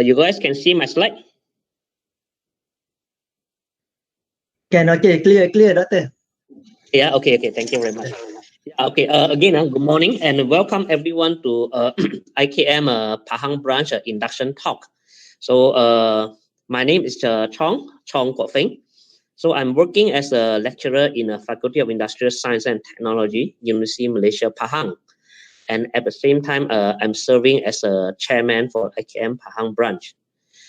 You guys can see my slide? Can, okay, clear, Doctor. Yeah, okay, thank you very much. Okay, again, good morning and welcome everyone to IKM Pahang branch induction talk. So my name is Chong Kwok Feng. So I'm working as a lecturer in the Faculty of Industrial Science and Technology, Universiti Malaysia, Pahang. And at the same time, I'm serving as a chairman for IKM Pahang branch.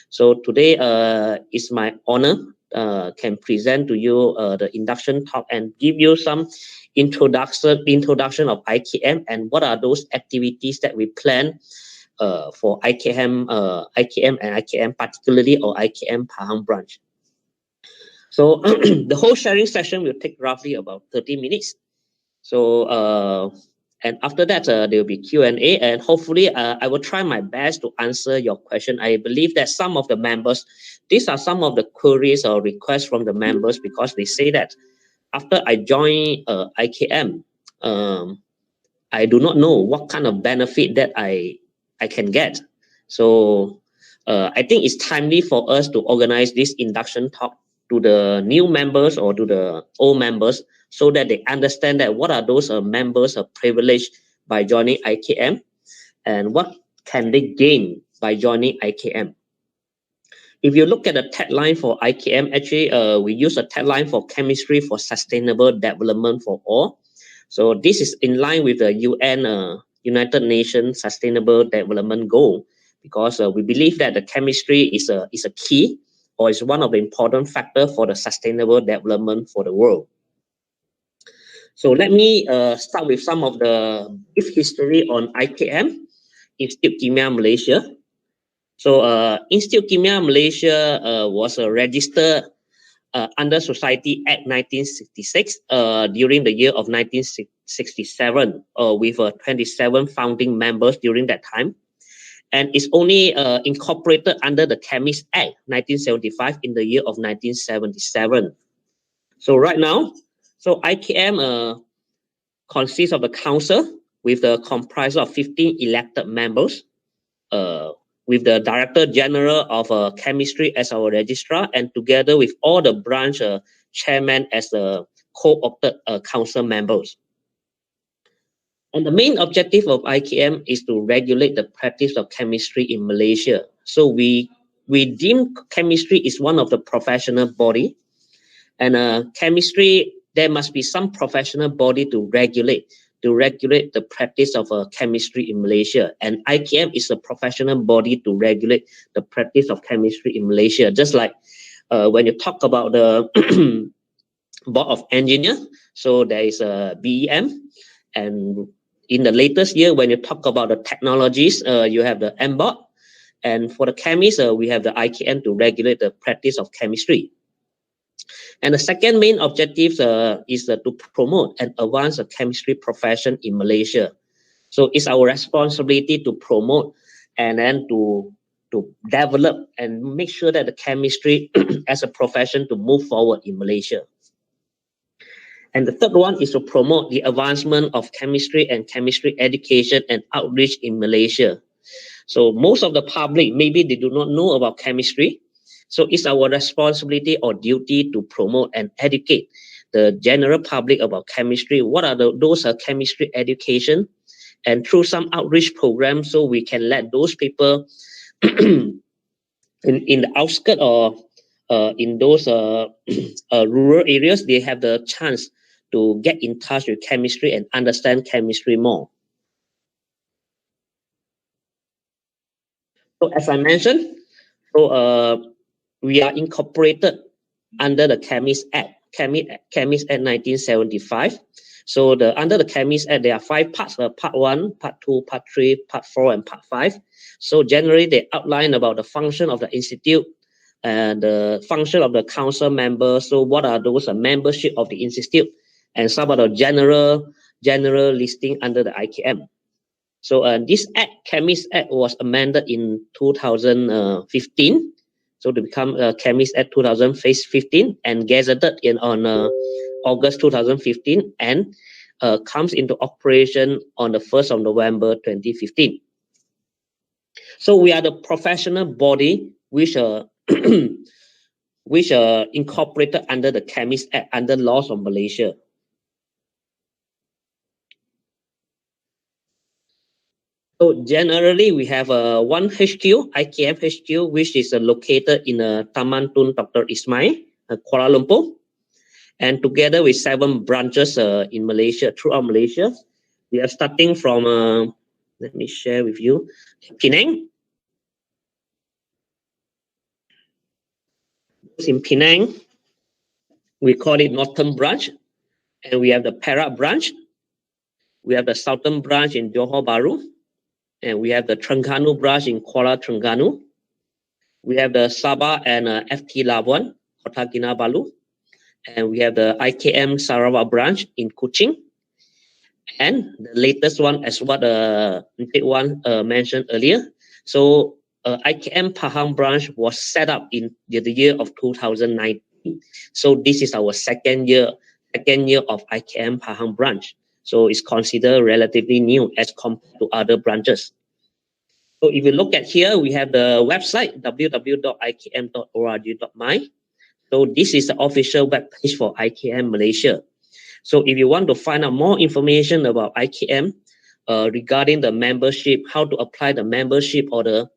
So today it's my honor can present to you the induction talk and give you some introduction of IKM and what are those activities that we plan for IKM and IKM particularly or IKM Pahang branch. So the whole sharing session will take roughly about 30 minutes. So and after that, there will be Q&A, and hopefully I will try my best to answer your question. I believe that some of the members, these are some of the queries or requests from the members because they say that after I join IKM, I do not know what kind of benefit that I can get. So I think it's timely for us to organize this induction talk to the new members or to the old members so that they understand that what are those members of privilege by joining IKM and what can they gain by joining IKM. If you look at the tagline for IKM, actually we use a tagline for chemistry for sustainable development for all. So this is in line with the UN United Nations Sustainable Development Goal because we believe that the chemistry is a key or is one of the important factors for the sustainable development for the world. So let me start with some of the brief history on IKM, Institut Kimia Malaysia. So Institut Kimia Malaysia was registered under Society Act 1966 during the year of 1967 with 27 founding members during that time. And it's only incorporated under the Chemist Act 1975 in the year of 1977. So right now, so IKM consists of the council with the comprised of 15 elected members, with the Director General of Chemistry as our registrar, and together with all the branch chairmen as the co-opted council members. And the main objective of IKM is to regulate the practice of chemistry in Malaysia. So we deem chemistry is one of the professional body, and chemistry, there must be some professional body to regulate the practice of chemistry in Malaysia. And IKM is a professional body to regulate the practice of chemistry in Malaysia. Just like when you talk about the Board of Engineers, so there is a BEM, and in the latest year, when you talk about the technologies, you have the MBOD, and for the chemists, we have the IKM to regulate the practice of chemistry. And the second main objective is to promote and advance the chemistry profession in Malaysia. So it's our responsibility to promote and then to develop and make sure that the chemistry as a profession to move forward in Malaysia. And the third one is to promote the advancement of chemistry and chemistry education and outreach in Malaysia. So most of the public, maybe they do not know about chemistry. So it's our responsibility or duty to promote and educate the general public about chemistry. What are those chemistry education? And through some outreach programs, so we can let those people in the outskirts or in those rural areas, they have the chance to get in touch with chemistry and understand chemistry more. So as I mentioned, so we are incorporated under the Chemist Act, Chemist Act 1975. So under the Chemist Act, there are 5 parts: Part 1, Part 2, Part 3, Part 4, and Part 5. So generally, they outline about the function of the institute and the function of the council members. So what are those membership of the institute, and some of the general listing under the IKM. So this Act, Chemist Act, was amended in 2015. So to become Chemist Act 2015 and gazetted on August 2015 and comes into operation on the 1st of November 2015. So we are the professional body which which incorporated under the Chemist Act under laws of Malaysia. So generally, we have one HQ, IKM HQ, which is located in Taman Tun Dr. Ismail, Kuala Lumpur, and together with 7 branches in Malaysia, throughout Malaysia. We are starting from, let me share with you, Penang. In Penang, we call it Northern Branch, and we have the Perak Branch. We have the Southern Branch in Johor Bahru, and we have the Terengganu Branch in Kuala Terengganu. We have the Sabah and FT Labuan, Kota Kinabalu. And we have the IKM Sarawak branch in Kuching. And the latest one, as what mentioned earlier. So IKM Pahang branch was set up in the year of 2019. So this is our second year of IKM Pahang branch. So it's considered relatively new as compared to other branches. So if you look at here, we have the website www.ikm.org.my. So this is the official web page for IKM Malaysia. So if you want to find out more information about IKM regarding the membership, how to apply the membership, or you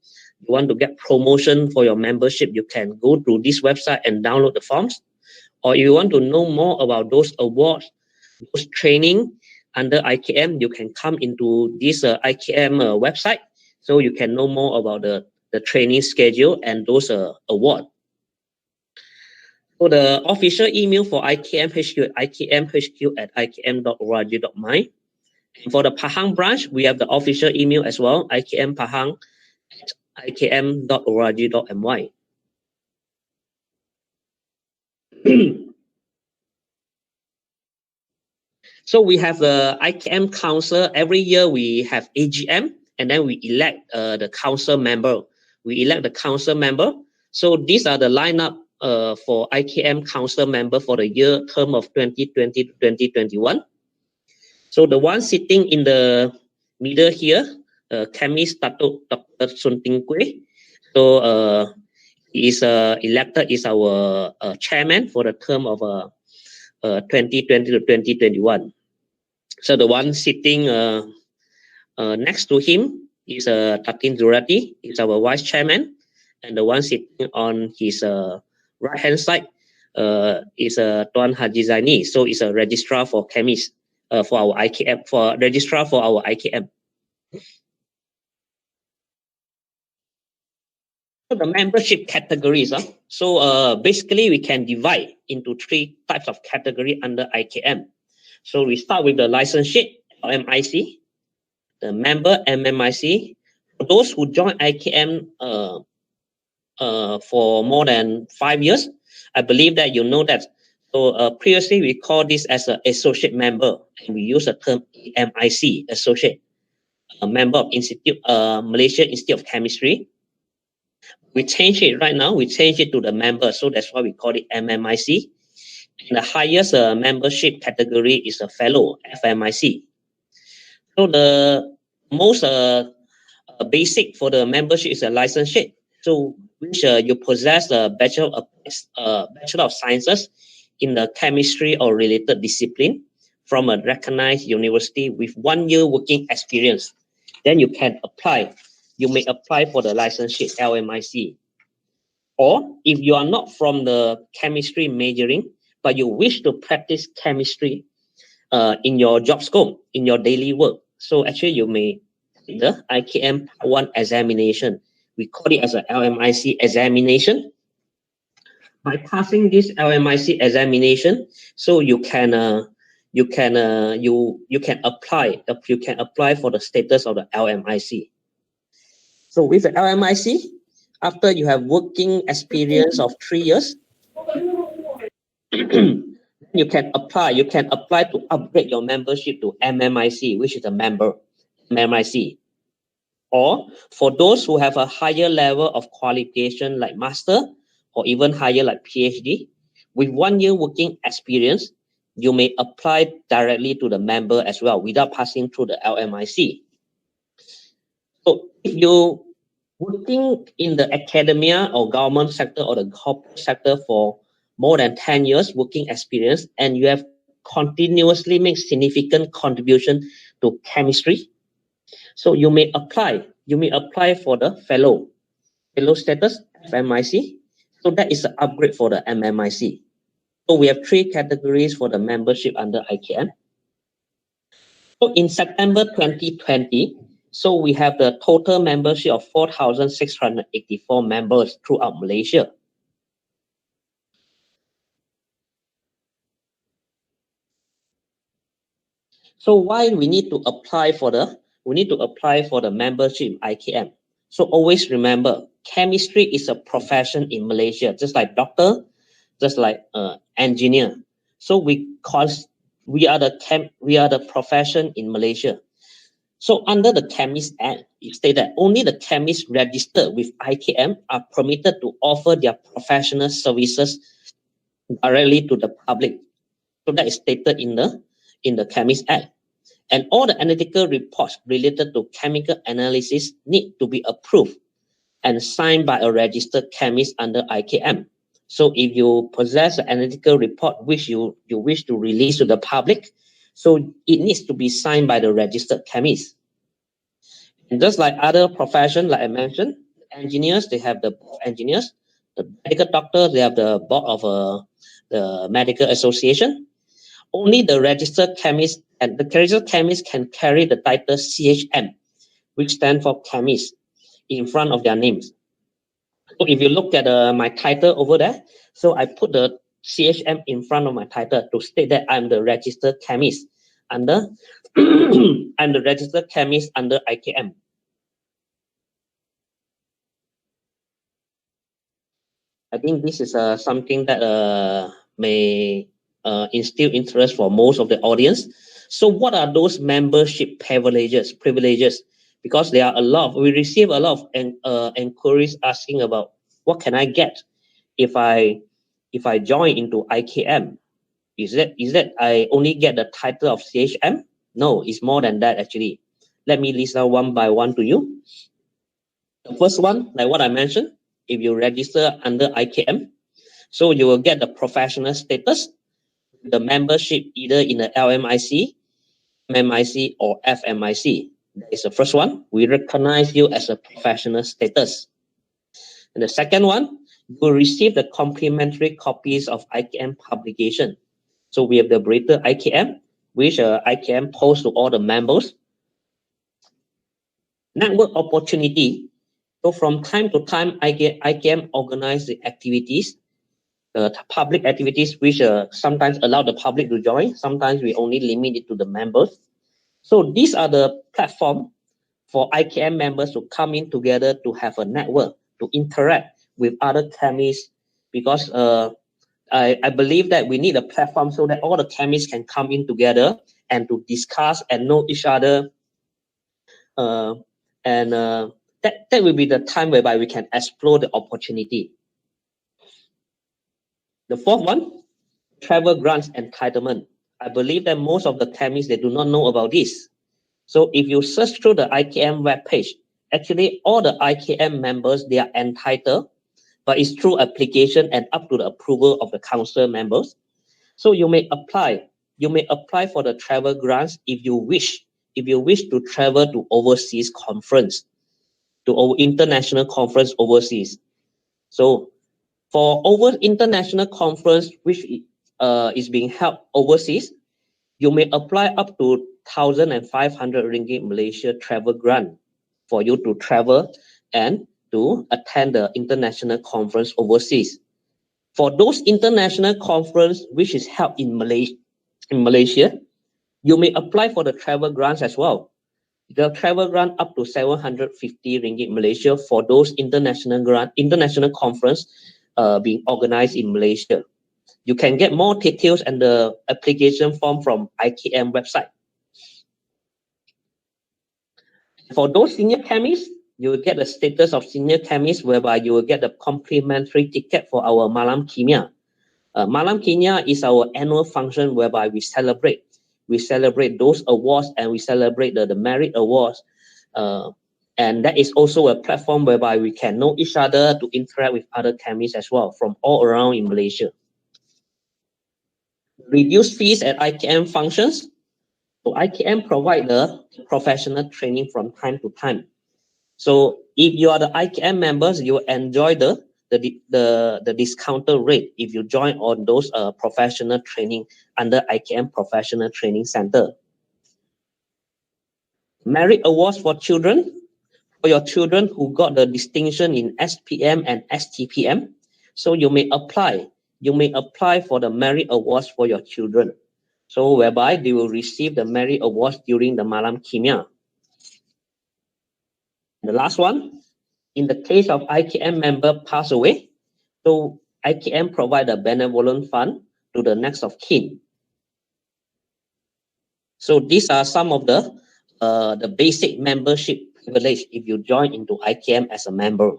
want to get promotion for your membership, you can go to this website and download the forms. Or if you want to know more about those awards, those training under IKM, you can come into this IKM website, so you can know more about the training schedule and those awards. So the official email for IKM HQ, ikmhq@ikm.org.my. And for the Pahang branch, we have the official email as well, ikmpahang@ikm.org.my. So we have the IKM council. Every year we have AGM, and then we elect the council member. We elect the council member. So these are the lineup for IKM council member for the year term of 2020 to 2021. So the one sitting in the middle here, chemist Dr. Sun Ting Kwe. So he is elected is our chairman for the term of 2020 to 2021. So the one sitting next to him is Tatin Zurati, is our vice chairman, and the one sitting on his right hand side is Tuan Haji Zaini. So it's a registrar for chemists for our IKM, for registrar for our IKM. So the membership categories. So basically we can divide into 3 types of category under IKM. So we start with the licenseship, LMIC, the member MMIC. For those who join IKM for more than 5 years, I believe that you know that. So previously we call this as an associate member, and we use the term MIC, associate, a member of Institute Malaysia Institute of Chemistry. We change it right now. We change it to the member, so that's why we call it MMIC. And the highest membership category is a fellow, FMIC. So the most basic for the membership is a licenseship. So which you possess a Bachelor of Sciences in the chemistry or related discipline from a recognized university with 1 year working experience. Then you can apply. You may apply for the licenseship LMIC. Or if you are not from the chemistry majoring, but you wish to practice chemistry in your job scope, in your daily work, so actually you may take the IKM Part 1 examination. We call it as a LMIC examination. By passing this LMIC examination, so you can apply for the status of the LMIC. So with the LMIC, after you have working experience of 3 years, you can apply to upgrade your membership to MMIC, which is a member MMIC. Or for those who have a higher level of qualification like master or even higher like PhD, with 1 year working experience, you may apply directly to the member as well without passing through the LMIC. So if you working in the academia or government sector or the corporate sector for more than 10 years working experience, and you have continuously made significant contribution to chemistry, so you may apply for the fellow status, FMIC. So that is an upgrade for the MMIC. So we have 3 categories for the membership under IKM. So in September 2020, so we have the total membership of 4,684 members throughout Malaysia. So why we need to apply for the membership in IKM? So always remember, chemistry is a profession in Malaysia, just like doctor, just like engineer. So we are the profession in Malaysia. So under the Chemist Act, it states that only the chemists registered with IKM are permitted to offer their professional services directly to the public. So that is stated in the Chemist Act. And all the analytical reports related to chemical analysis need to be approved and signed by a registered chemist under IKM. So if you possess an analytical report which you wish to release to the public, so it needs to be signed by the registered chemist. And just like other professions, like I mentioned, engineers, they have the board of engineers, the medical doctors, they have the board of the medical association. Only the registered chemist and the registered chemist can carry the title CHM, which stands for chemist, in front of their names. So if you look at my title over there, so I put the CHM in front of my title to state that I'm the registered chemist under I'm the registered chemist under IKM. I think this is something that may instill interest for most of the audience. So what are those membership privileges? Because there are a lot. We receive a lot of inquiries asking about what can I get if I join into IKM. Is that I only get the title of CHM? No, it's more than that actually. Let me list out one by one to you. The first one, like what I mentioned, if you register under IKM, so you will get the professional status, the membership either in the LMIC, MMIC, or FMIC. That is the first one. We recognize you as a professional status. And the second one, you will receive the complimentary copies of IKM publication. So we have the Greater IKM, which IKM posts to all the members. Network opportunity. So from time to time, IKM organize the activities, public activities, which sometimes allow the public to join. Sometimes we only limit it to the members. So these are the platform for IKM members to come in together to have a network, to interact with other chemists, because I believe that we need a platform so that all the chemists can come in together and to discuss and know each other. That will be the time whereby we can explore the opportunity. The fourth one, travel grants entitlement. I believe that most of the chemists, they do not know about this. So if you search through the IKM webpage, actually all the IKM members, they are entitled, but it's through application and up to the approval of the council members. So you may apply for the travel grants if you wish to travel to overseas conference, to international conference overseas. So for international conference which is being held overseas, you may apply up to 1,500 ringgit Malaysia travel grant for you to travel and to attend the international conference overseas. For those international conference which is held in Malaysia, you may apply for the travel grants as well. The travel grant up to 750 ringgit Malaysia for those international conference being organized in Malaysia. You can get more details and the application form from IKM website. For those senior chemists, you will get the status of senior chemist, whereby you will get the complimentary ticket for our Malam Kimia. Malam Kimia is our annual function whereby we celebrate those awards, and we celebrate the merit awards And that is also a platform whereby we can know each other to interact with other chemists as well from all around in Malaysia. Reduced fees at IKM functions. So IKM provide the professional training from time to time. So if you are the IKM members, you enjoy the discounted rate if you join on those professional training under IKM Professional Training Center. Merit awards for children. For your children who got the distinction in SPM and STPM, so you may apply for the merit awards for your children. So whereby they will receive the merit awards during the Malam Kimia. The last one, in the case of IKM member pass away, so IKM provide a benevolent fund to the next of kin. So these are some of the basic membership privilege if you join into IKM as a member.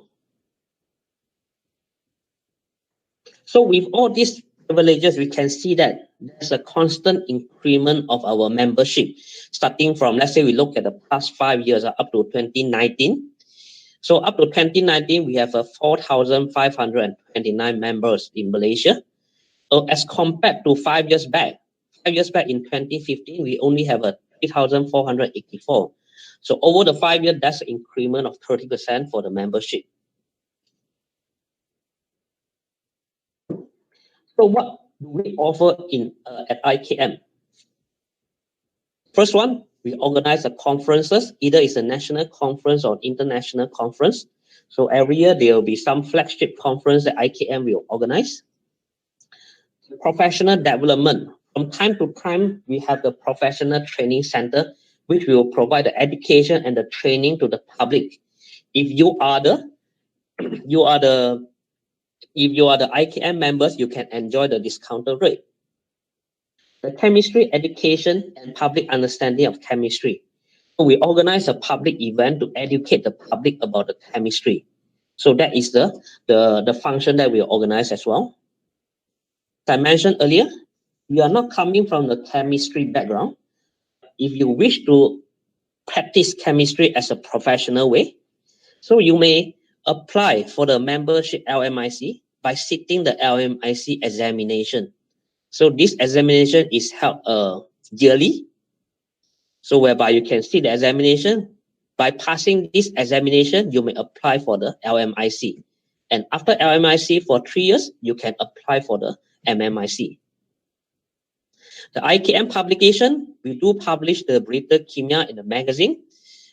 So with all these privileges, we can see that there's a constant increment of our membership, starting from, let's say we look at the past 5 years up to 2019. So up to 2019, we have 4,529 members in Malaysia. So as compared to 5 years back, in 2015, we only have 3,484. So over the 5 years, that's an increment of 30% for the membership. So what do we offer at IKM? First one, we organize conferences, either it's a national conference or international conference. So every year there will be some flagship conference that IKM will organize. Professional development. From time to time, we have the professional training center, which will provide the education and the training to the public. If you are the IKM members, you can enjoy the discounted rate. The chemistry education and public understanding of chemistry. So we organize a public event to educate the public about the chemistry. So that is the function that we organize as well. As I mentioned earlier, we are not coming from the chemistry background. If you wish to practice chemistry as a professional way, so you may apply for the membership LMIC by sitting the LMIC examination. So this examination is held yearly. So whereby you can see the examination. By passing this examination, you may apply for the LMIC. And after LMIC for 3 years, you can apply for the MMIC. The IKM publication, we do publish the Berita Kimia in the magazine.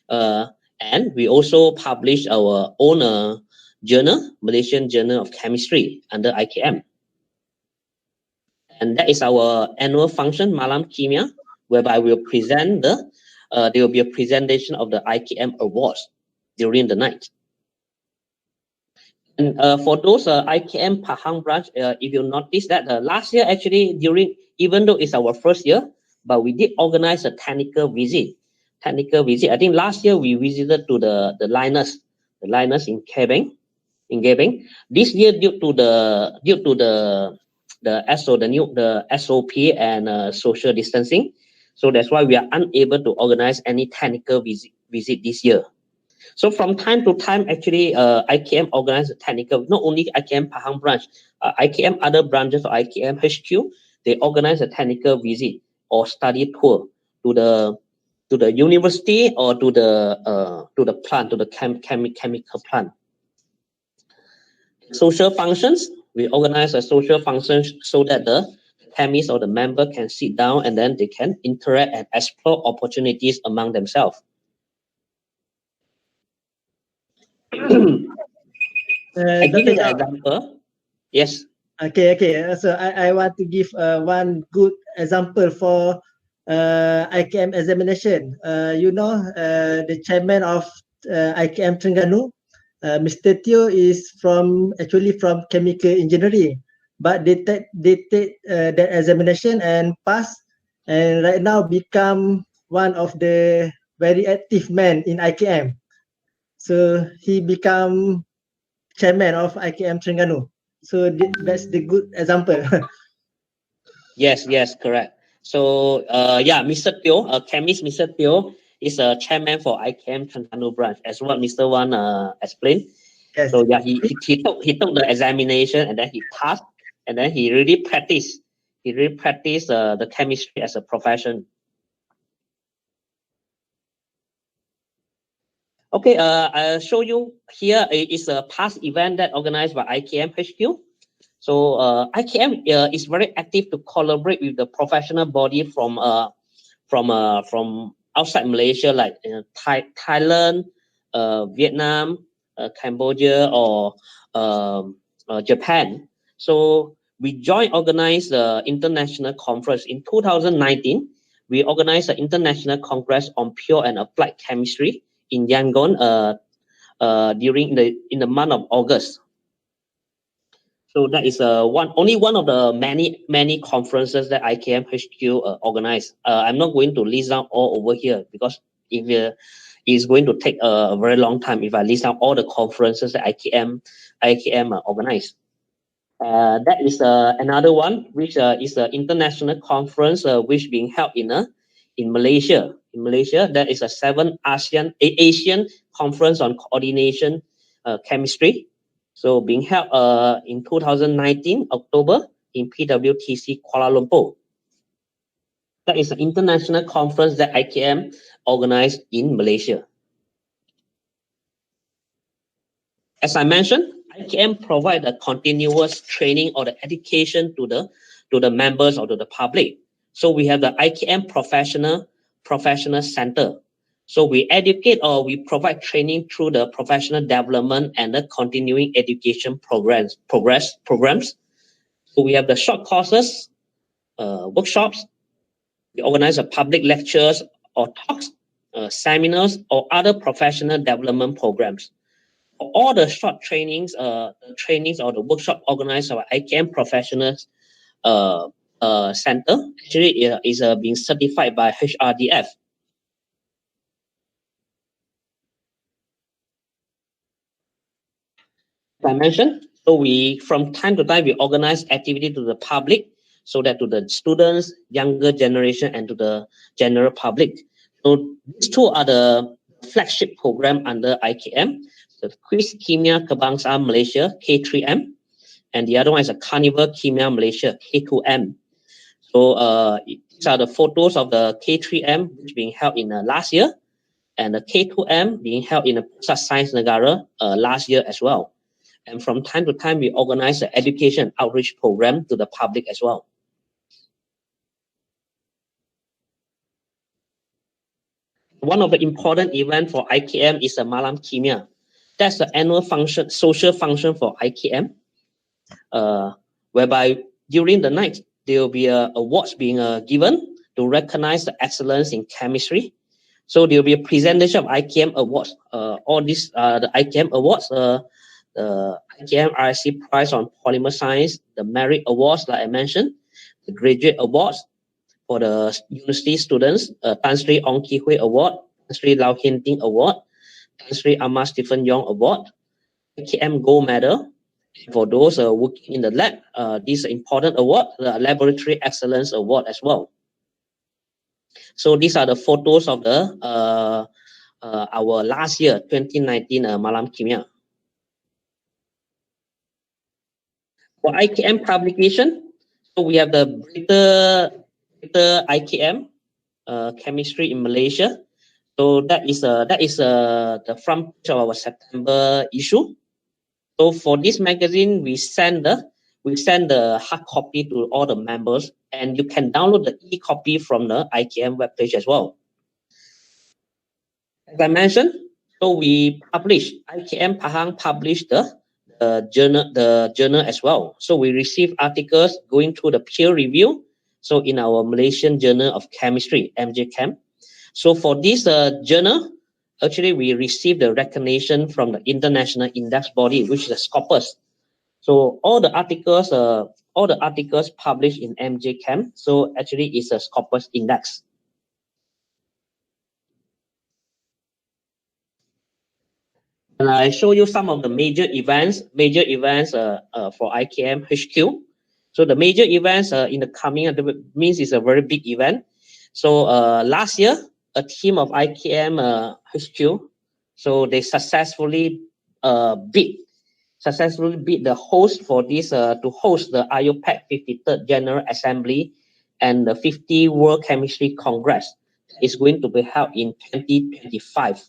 And we also publish our own journal, Malaysian Journal of Chemistry under IKM. And that is our annual function, Malam Kimia, whereby we'll present there will be a presentation of the IKM awards during the night. And for those IKM Pahang branch, if you notice that last year actually even though it's our first year, but we did organize a technical visit. I think last year we visited to the Linus in Gebeng. This year due to the SOP and social distancing, so that's why we are unable to organize any technical visit this year. So from time to time, actually, IKM organize a technical, not only IKM Pahang branch, IKM other branches of IKM HQ, they organize a technical visit or study tour to the university or to the plant, to the chemical plant. Social functions, we organize a social function so that the chemist or the member can sit down and then they can interact and explore opportunities among themselves. I give you an example. Yes. Okay. So I want to give one good example for IKM examination. The chairman of IKM Terengganu, Mr. Teo is actually from chemical engineering, but they take that examination and pass, and right now become one of the very active men in IKM. So he become chairman of IKM Terengganu. So that's the good example. Yes, correct. So Mr. Teo, chemist Mr. Teo, is a chairman for IKM Terengganu branch, as what Mr. Wan explained. Yes. So yeah, he took the examination and then he passed, and then he really practiced. He really practiced the chemistry as a profession. Okay, I'll show you here is a past event that organized by IKM HQ. So IKM is very active to collaborate with the professional body from outside Malaysia, like Thailand, Vietnam, Cambodia, or Japan. So we joined organized the international conference in 2019. We organized an international congress on pure and applied chemistry in Yangon during in the month of August. So that is only one of the many conferences that IKM HQ organized. I'm not going to list out all over here because if it's going to take a very long time if I list out all the conferences that IKM organized. That is another one, which is an international conference which being held in Malaysia. In Malaysia, there is a 7th Asian Conference on Coordination Chemistry. So being held in 2019 October in PWTC Kuala Lumpur. That is an international conference that IKM organized in Malaysia. As I mentioned, IKM provide a continuous training or the education to the members or to the public. So we have the IKM professional center. So we educate or we provide training through the professional development and the continuing education programs. So we have the short courses, workshops. We organize a public lectures or talks, seminars, or other professional development programs. All the short trainings, or the workshop organized by IKM Professionals Center actually is being certified by HRDF. As I mentioned, so we from time to time we organize activity to the public, so that to the students, younger generation, and to the general public. So these two are the flagship program under IKM. The Quiz Kimia Kebangsaan Malaysia K3M, and the other one is a Carnival Kimia Malaysia K2M. So these are the photos of the K3M which being held in last year, and the K2M being held in the Pusat Science Negara last year as well. And from time to time, we organize an education outreach program to the public as well. One of the important events for IKM is the Malam Kimia. That's the annual function, social function for IKM, whereby during the night, there will be awards being given to recognize the excellence in chemistry. So there will be a presentation of IKM awards. All these the IKM awards, the IKM RSC Prize on Polymer Science, the Merit Awards, like I mentioned, the Graduate Awards for the university students, Tan Sri Ong Ki Hui Award, Tan Sri Lau Hin Ting Award, Tan Sri Ahmad Stephen Yong Award, IKM Gold Medal. For those working in the lab, this important award, the Laboratory Excellence Award as well. So these are the photos of the our last year, 2019 Malam Kimia. For IKM publication, so we have the Greater IKM Chemistry in Malaysia. So that is the front page of our September issue. So for this magazine, we send the hard copy to all the members, and you can download the e-copy from the IKM webpage as well. As I mentioned, so we IKM Pahang published the journal as well. So we receive articles going through the peer review. So in our Malaysian Journal of Chemistry, MJChem. So for this journal, actually we received the recognition from the international index body, which is the Scopus. So all the articles published in MJChem, so actually it's a Scopus index. And I show you some of the major events for IKM HQ. So the major events in the coming means it's a very big event. So last year, a team of IKM HQ. So they successfully bid the host for this to host the IUPAC 53rd General Assembly and the 50 World Chemistry Congress is going to be held in 2025.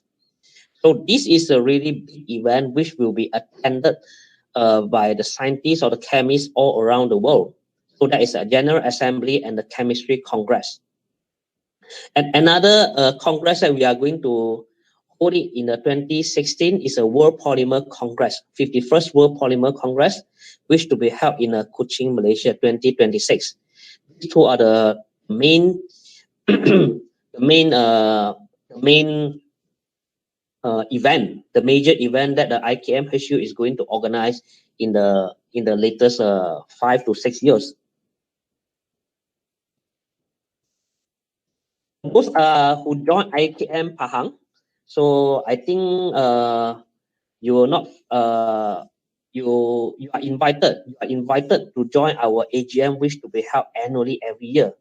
So this is a really big event which will be attended by the scientists or the chemists all around the world. So that is a General Assembly and the Chemistry Congress. And another congress that we are going to hold it in the 2016 is a World Polymer Congress, 51st World Polymer Congress, which to be held in Kuching, Malaysia, 2026. These two are the main, the major event that the IKM HQ is going to organize in the latest 5 to 6 years. Those who join IKM Pahang, so I think you will not you are invited to join our AGM, which to be held annually every year.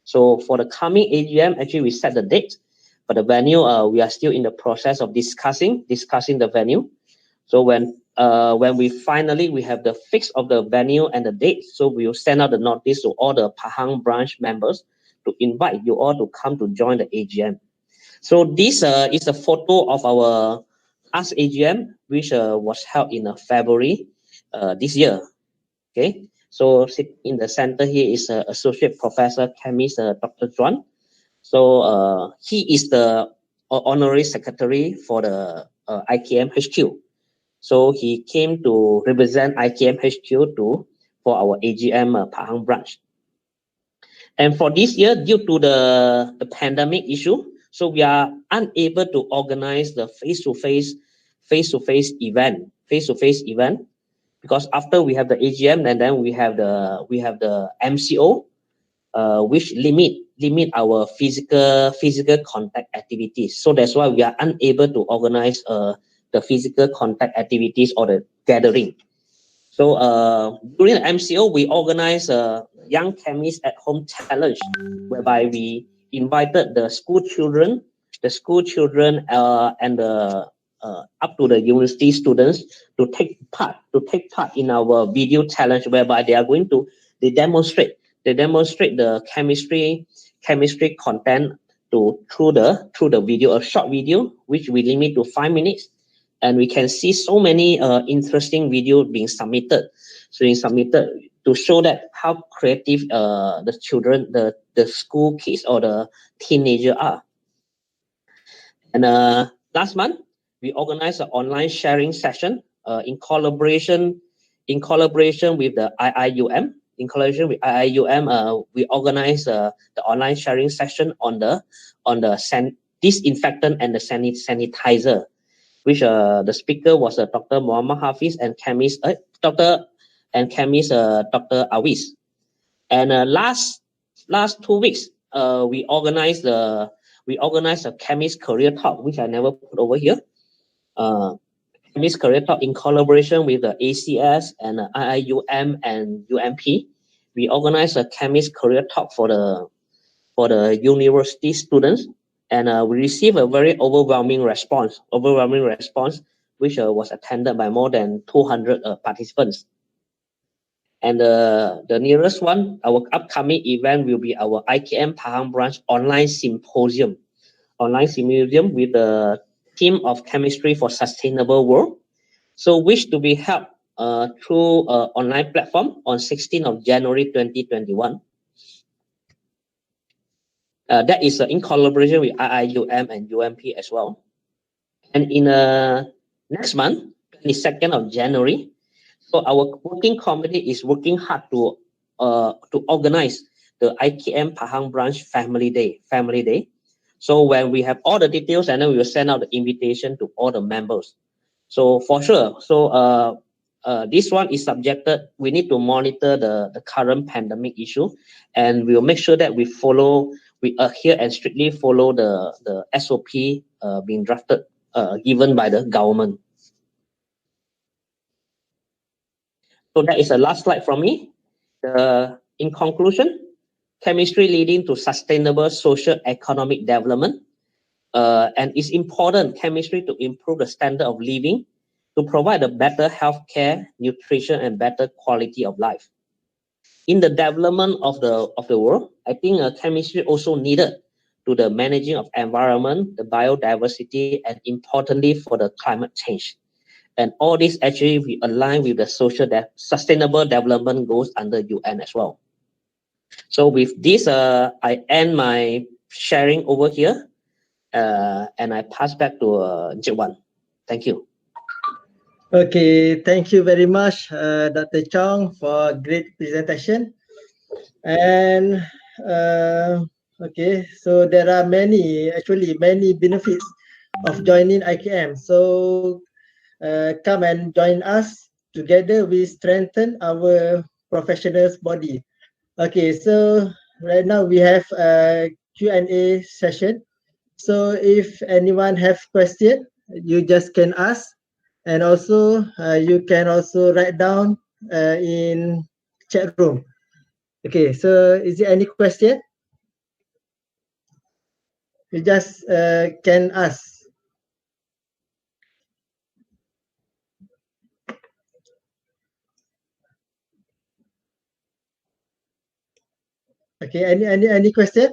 So for the coming AGM, actually we set the date, but the venue we are still in the process of discussing the venue. So when we finally have the fix of the venue and the date, so we will send out the notice to all the Pahang branch members to invite you all to come to join the AGM. So this is a photo of our last AGM, which was held in February this year. Okay, so sitting in the center here is Associate Professor Chemist Dr. Chuan. So he is the honorary secretary for the IKM HQ. So he came to represent IKM HQ for our AGM Pahang branch. And for this year, due to the pandemic issue, so we are unable to organize the face-to-face event, because after we have the AGM and then we have the MCO, which limit our physical contact activities. So that's why we are unable to organize the physical contact activities or the gathering. So during the MCO, we organized a Young Chemist at Home Challenge, whereby we invited the school children and the up to the university students to take part in our video challenge, whereby they are going to demonstrate the chemistry content through the video, a short video which we limit to 5 minutes. And we can see so many interesting videos being submitted to show that how creative the children, the school kids or the teenager are. And last month, we organized an online sharing session in collaboration with the IIUM. In collaboration with IIUM, we organized the online sharing session on the disinfectant and the sanitizer, which the speaker was Dr. Muhammad Hafiz and Dr. Awis. And last 2 weeks, we organized a chemist career talk, which I never put over here. Chemist career talk in collaboration with the ACS and IIUM and UMP. We organized a chemist career talk for the university students. And we received a very overwhelming response, which was attended by more than 200 participants. And the nearest one, our upcoming event will be our IKM Pahang branch online symposium with the theme of Chemistry for Sustainable World. So which to be held through online platform on 16th of January 2021. That is in collaboration with IIUM and UMP as well. And in next month, 22nd of January, so our working committee is working hard to organize the IKM Pahang branch Family Day. So when we have all the details, and then we will send out the invitation to all the members. So for sure, so this one is subjected. We need to monitor the current pandemic issue, and we will make sure that we adhere and strictly follow the SOP being drafted, given by the government. So that is the last slide from me. In conclusion, chemistry leading to sustainable social economic development. and it's important chemistry to improve the standard of living, to provide a better healthcare, nutrition, and better quality of life. In the development of the world, I think chemistry also needed to the managing of environment, the biodiversity, and importantly for the climate change. And all this actually we align with the sustainable development goals under UN as well. So with this, I end my sharing over here, and I pass back to Jiwan. Thank you. Okay, thank you very much, Dr. Chong, for great presentation. And okay, so there are many benefits of joining IKM. So come and join us. Together we strengthen our professionals body. Okay, so right now we have a Q&A session. So if anyone have question, you just can ask, and also you can also write down in chat room. Okay, so is there any question? You just can ask. Okay, any question?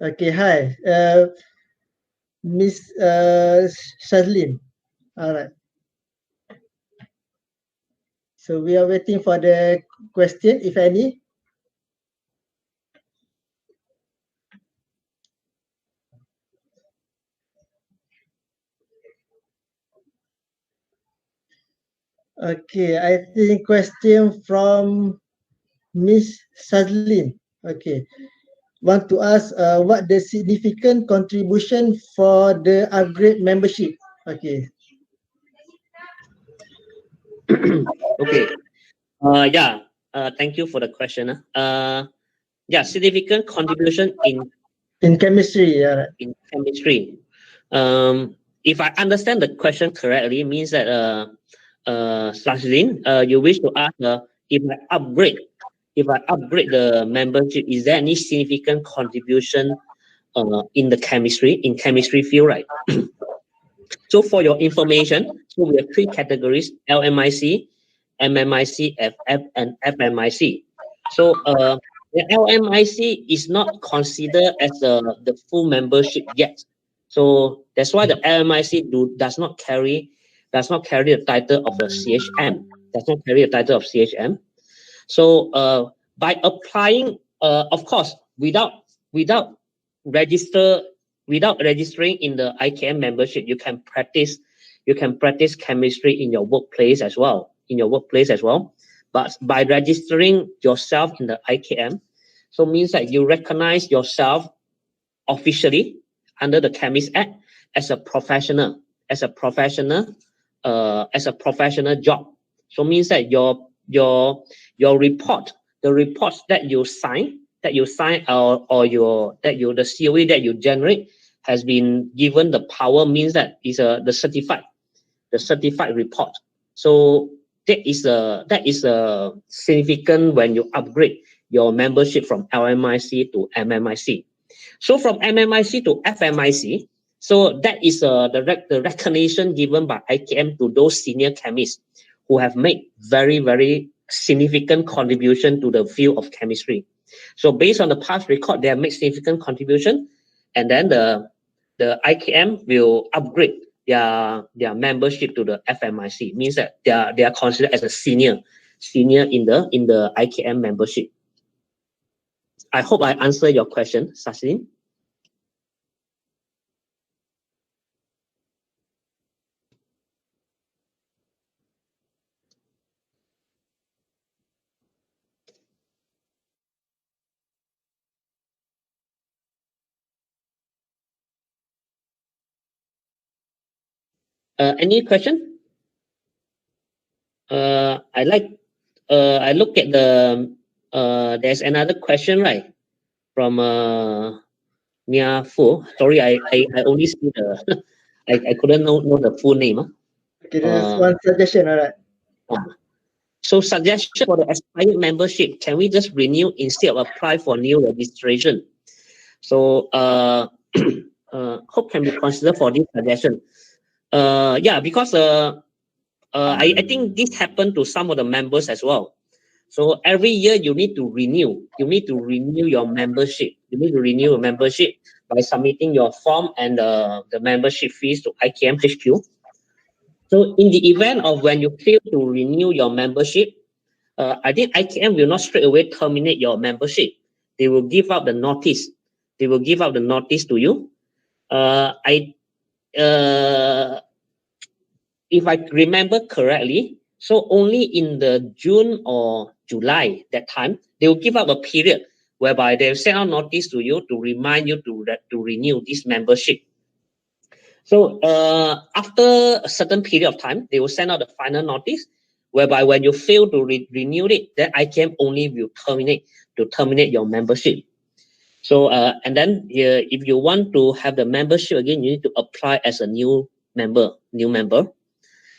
Okay, hi, Miss Shazlin. All right. So we are waiting for the question, if any. Okay, I think question from Miss Shazlin. Okay. Want to ask what the significant contribution for the upgrade membership? Okay. Okay. Yeah. Thank you for the question. Yeah, significant contribution in chemistry. Yeah. In chemistry. If I understand the question correctly, it means that Sachin, you wish to ask if I upgrade the membership, is there any significant contribution in chemistry field, right? So for your information, so we have three categories: LMIC, MMIC, FF, and FMIC. So the LMIC is not considered as the full membership yet. So that's why the LMIC does not carry the title of the CHM. Does not carry the title of CHM. So by applying, of course, without registering in the IKM membership, you can practice chemistry in your workplace as well. But by registering yourself in the IKM, so means that you recognize yourself officially under the Chemist Act as a professional job. So means that your report, the reports that you sign, the COE that you generate has been given the power, means that is the certified report. So that is a significant when you upgrade your membership from LMIC to MMIC. So from MMIC to FMIC, so that is the recognition given by IKM to those senior chemists who have made very, very significant contribution to the field of chemistry. So based on the past record, they have made significant contribution, and then the IKM will upgrade their membership to the FMIC. Means that they are considered as a senior in the IKM membership. I hope I answered your question, Sachin. Any question? I look at there's another question, right? From Nia Fu. Sorry, I only see the I couldn't know the full name. Okay, there's one suggestion, all right. So suggestion for the expired membership, can we just renew instead of apply for new registration? So hope can be considered for this suggestion. Yeah, because I think this happened to some of the members as well. So every year you need to renew. You need to renew your membership. You need to renew your membership by submitting your form and the membership fees to IKM HQ. So in the event of when you fail to renew your membership, I think IKM will not straight away terminate your membership. They will give out the notice. They will give out the notice to you. If I remember correctly, so only in the June or July that time, they will give out a period whereby they will send out notice to you to remind you to renew this membership. So after a certain period of time, they will send out the final notice, whereby when you fail to renew it, then IKM only will terminate your membership. So and then if you want to have the membership again, you need to apply as a new member.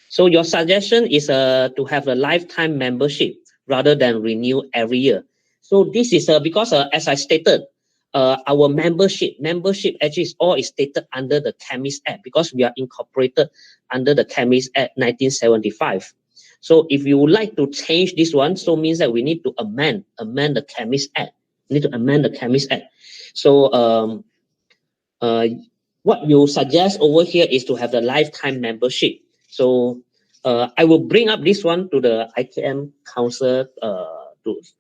So your suggestion is to have a lifetime membership rather than renew every year. So this is because as I stated, our membership actually is stated under the Chemist Act because we are incorporated under the Chemist Act 1975. So if you would like to change this one, so means that we need to amend the Chemist Act. We need to amend the Chemist Act. So what you suggest over here is to have the lifetime membership. So I will bring up this one to the IKM Council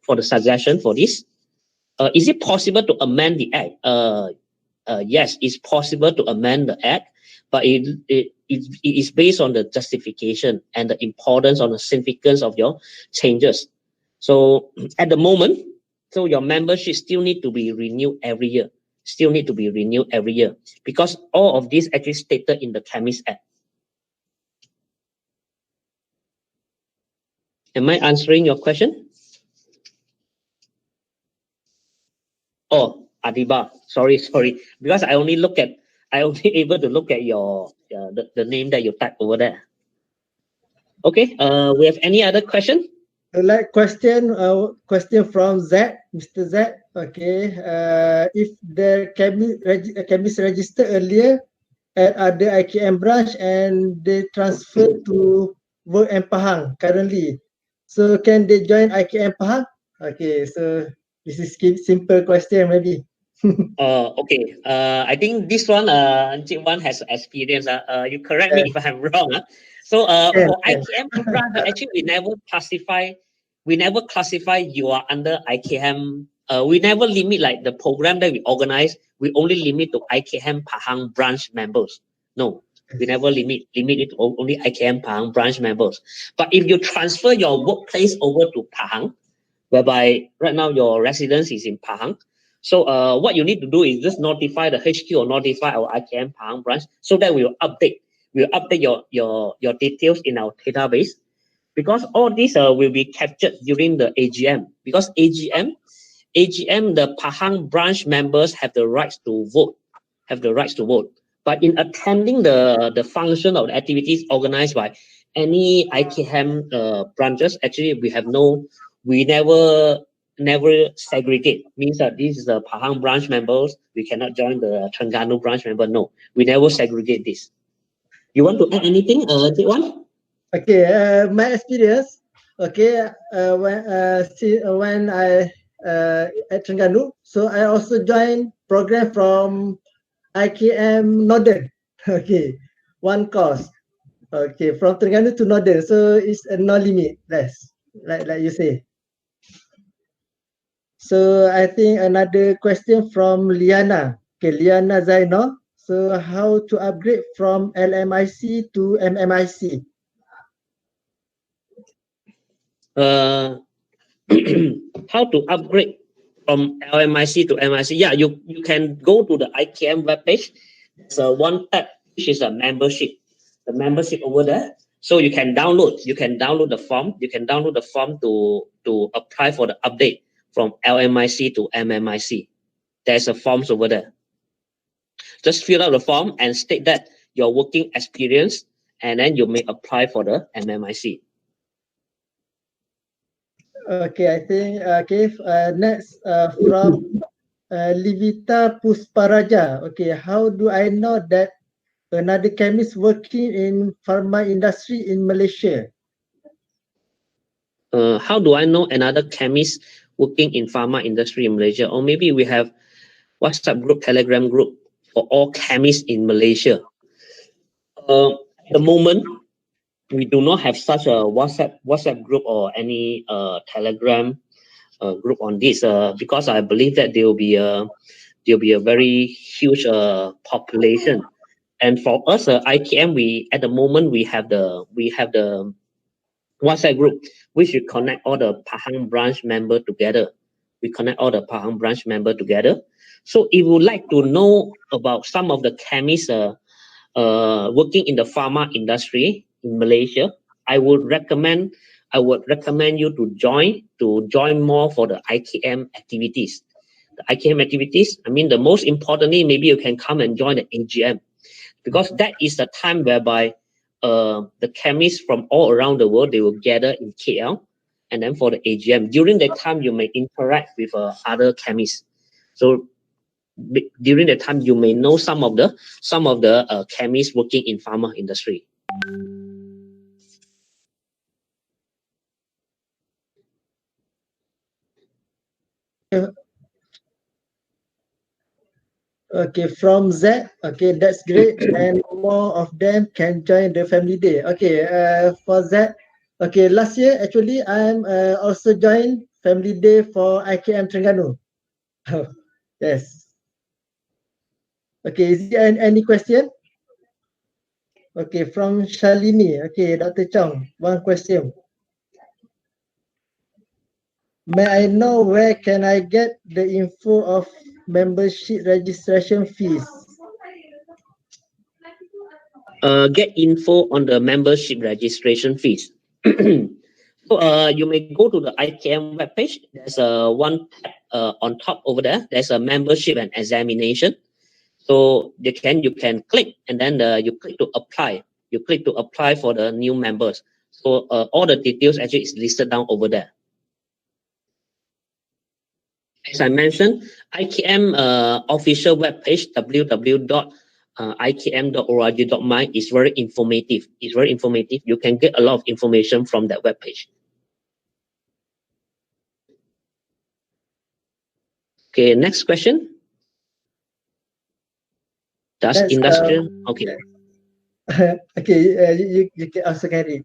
for the suggestion for this. Is it possible to amend the act? Yes, it's possible to amend the act, but it is based on the justification and the importance or the significance of your changes. So at the moment, so your membership still need to be renewed every year. Because all of this actually stated in the Chemist Act. Am I answering your question? Oh, Adiba, sorry, because I only able to look at your the name that you typed over there. Okay, we have any other question? Like question from Z, Mr. Z. Okay, if the chemist registered earlier at other IKM branch and they transfer to work in Pahang currently, so can they join IKM Pahang? Okay, so this is simple question maybe. Okay. I think this one, Encik Wan has experience. You correct me if I'm wrong. So, for IKM branch, actually, we never classify you are under IKM. We never limit like the program that we organize. We only limit to IKM Pahang branch members. No, we never limit it to only IKM Pahang branch members. But if you transfer your workplace over to Pahang, whereby right now your residence is in Pahang, so what you need to do is just notify the HQ or notify our IKM Pahang branch so that we'll update your details in our database, because all this will be captured during the AGM. Because AGM, the Pahang branch members have the rights to vote, But in attending the function of the activities organized by any IKM branches, actually we never segregate. Means that this is the Pahang branch members, we cannot join the Terengganu branch member. No, we never segregate this. You want to add anything, J1? Okay, my experience. Okay, when I at Terengganu, so I also joined program from IKM Northern. Okay, one course. Okay, from Terengganu to Northern, so it's a no limit, less, like you say. So I think another question from Liana. Okay, Liana Zaino. So how to upgrade from LMIC to MMIC? How to upgrade from LMIC to MIC? Yeah, you can go to the IKM webpage. So one tab which is a membership. The membership over there. So you can download the form. You can download the form to apply for the update from LMIC to MMIC. There's a forms over there. Just fill out the form and state that your working experience, and then you may apply for the MMIC. Okay, I think next from Livita Pusparaja. Okay, how do I know that another chemist working in pharma industry in Malaysia? How do I know another chemist working in pharma industry in Malaysia? Or maybe we have WhatsApp group, Telegram group for all chemists in Malaysia. At the moment, we do not have such a WhatsApp group or any Telegram group on this because I believe that there will be a very huge population. And for us, IKM, we at the moment we have the WhatsApp group which we connect all the Pahang branch member together. We connect all the Pahang branch member together. So if you would like to know about some of the chemists working in the pharma industry in Malaysia, I would recommend you to join more for the IKM activities. The IKM activities, I mean, the most importantly, maybe you can come and join the AGM because that is the time whereby the chemists from all around the world they will gather in KL, and then for the AGM. During that time, you may interact with other chemists. So during that time, you may know some of the chemists working in pharma industry. Okay, from Z. Okay, that's great, and more of them can join the family day. Okay, for Z. Okay, last year actually I'm also joined family day for IKM Terengganu. Yes. Okay, is there any question? Okay, from Shalini. Okay, Dr. Chong, one question. May I know where can I get the info of membership registration fees? Get info on the membership registration fees. So you may go to the IKM webpage. There's one tab on top over there. There's a membership and examination. So you can click and then you click to apply. You click to apply for the new members. So all the details actually is listed down over there. As I mentioned, IKM official webpage www.ikm.org.my is very informative. It's very informative. You can get a lot of information from that webpage. Okay, next question. Does industrial okay. Okay, you can also carry.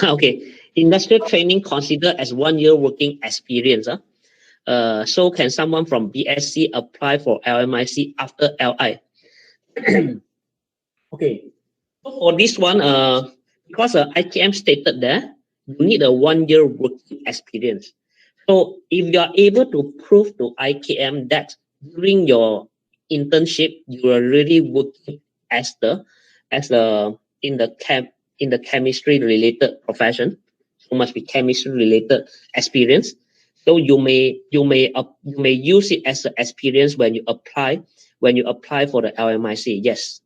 Okay, industrial training considered as 1 year working experience. So can someone from BSc apply for LMIC after LI? Okay, so for this one, because IKM stated there, you need a 1 year working experience. So if you are able to prove to IKM that during your internship you are really working as in the chemistry related profession, so must be chemistry related experience. So you may use it as an experience when you apply for the LMIC. Yes.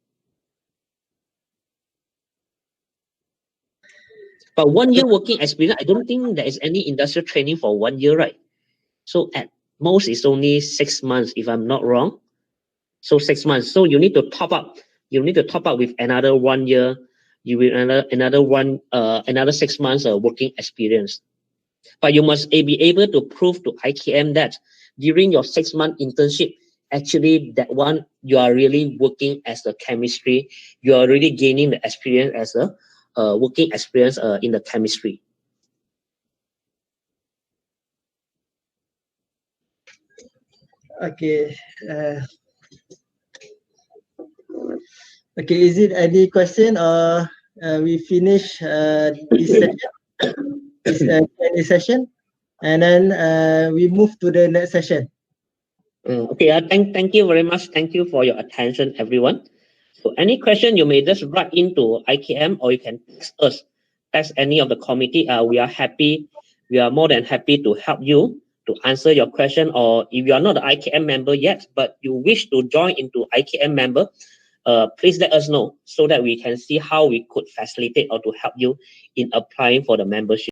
But 1 year working experience, I don't think there is any industrial training for 1 year, right? So at most it's only 6 months, if I'm not wrong. So 6 months. So you need to top up. You need to top up with another 1 year. You will another 6 months working experience. But you must be able to prove to IKM that during your 6-month internship, actually that one you are really working as a chemistry. You are really gaining the experience as a working experience in the chemistry. Okay. Okay, is it any question or we finish this session, this Q&A session, and then we move to the next session? Okay, thank you very much. Thank you for your attention, everyone. So any question you may just write into IKM or you can text us, text any of the committee. We are more than happy to help you to answer your question. Or if you are not an IKM member yet, but you wish to join into IKM member, please let us know so that we can see how we could facilitate or to help you in applying for the membership.